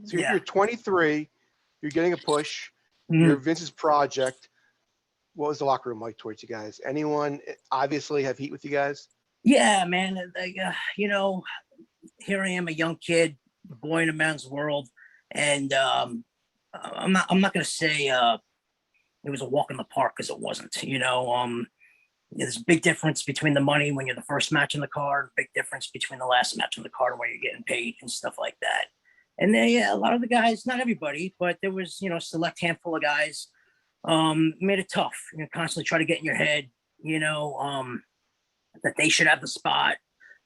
So you're 23. You're getting a push. You're Vince's project. What was the locker room like towards you guys? Anyone obviously have heat with you guys? Yeah, man. Like, here I am, a young kid, a boy in a man's world, and I'm not gonna say it was a walk in the park, because it wasn't. There's a big difference between the money when you're the first match in the card, big difference between the last match in the card where you're getting paid and stuff like that. And then, a lot of the guys, not everybody, but there was, a select handful of guys, made it tough, constantly try to get in your head, that they should have the spot.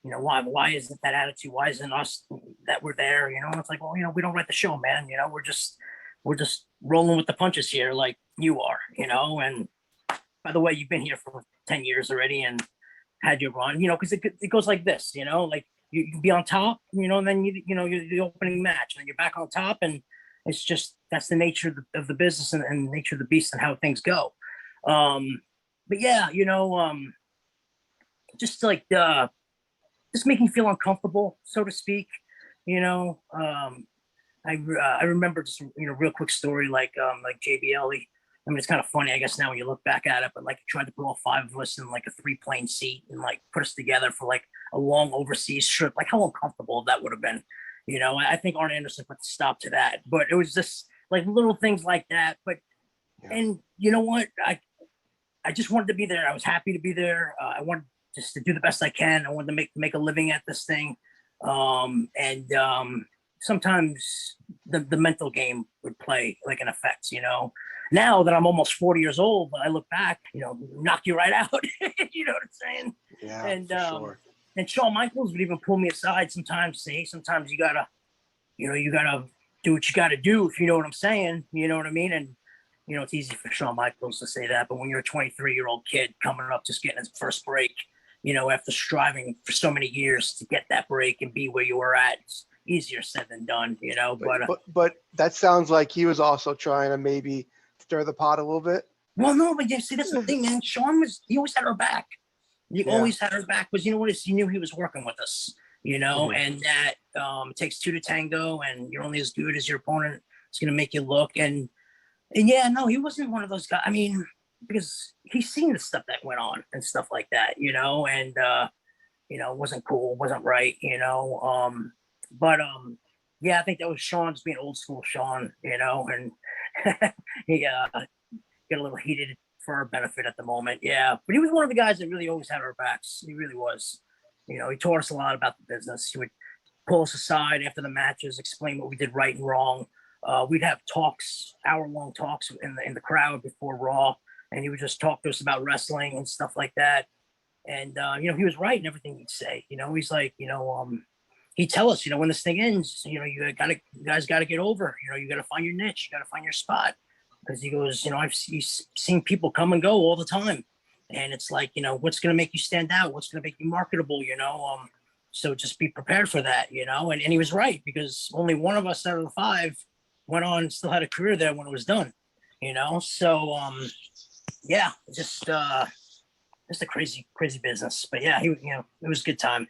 Why isn't that attitude? Why isn't us that we're there? It's like, well, we don't write the show, man. We're just rolling with the punches here, like you are, and by the way, you've been here for 10 years already and had your run, because it goes like this, like you can be on top, and then you're the opening match, and then you're back on top, and it's just, that's the nature of the business and the nature of the beast and how things go. But yeah, just like just making me feel uncomfortable, so to speak. I remember just real quick story, like JBL. I mean, it's kind of funny, I guess, now when you look back at it, but like he tried to put all 5 of us in like a 3-plane seat and like put us together for like a long overseas trip. Like how uncomfortable that would have been. I think Arn Anderson put the stop to that, but it was just like little things like that. But and you know what? I just wanted to be there. I was happy to be there. I wanted just to do the best I can. I wanted to make a living at this thing. Sometimes the mental game would play like an effect, Now that I'm almost 40 years old, when I look back, knock you right out. You know what I'm saying? Yeah, and sure. And Shawn Michaels would even pull me aside sometimes, say, hey, sometimes you gotta do what you gotta do, if you know what I'm saying. You know what I mean? And it's easy for Shawn Michaels to say that, but when you're a 23-year-old kid coming up, just getting his first break, after striving for so many years to get that break and be where you were at, it's easier said than done, But that sounds like he was also trying to maybe stir the pot a little bit. Well, no, but see, that's the thing, man. He always had our back. He always had our back, because he knew he was working with us, and that it takes 2 to tango, and you're only as good as your opponent. It's going to make you look. And yeah, no, he wasn't one of those guys. I mean, because he's seen the stuff that went on and stuff like that, and wasn't cool, wasn't right, but yeah, I think that was Shawn's being old school Shawn, and he get a little heated for our benefit at the moment. Yeah, but he was one of the guys that really always had our backs. He really was. He taught us a lot about the business. He would pull us aside after the matches, explain what we did right and wrong. We'd have talks, hour-long talks in the crowd before Raw, and he would just talk to us about wrestling and stuff like that. And he was right in everything he'd say. He's like, he'd tell us, when this thing ends, you guys gotta get over. You gotta find your niche, you gotta find your spot. Because he goes, I've seen people come and go all the time, and it's like, what's gonna make you stand out? What's gonna make you marketable? So just be prepared for that, And he was right, because only one of us out of the 5 went on and still had a career there when it was done, So yeah, just a crazy business. But yeah, it was a good time.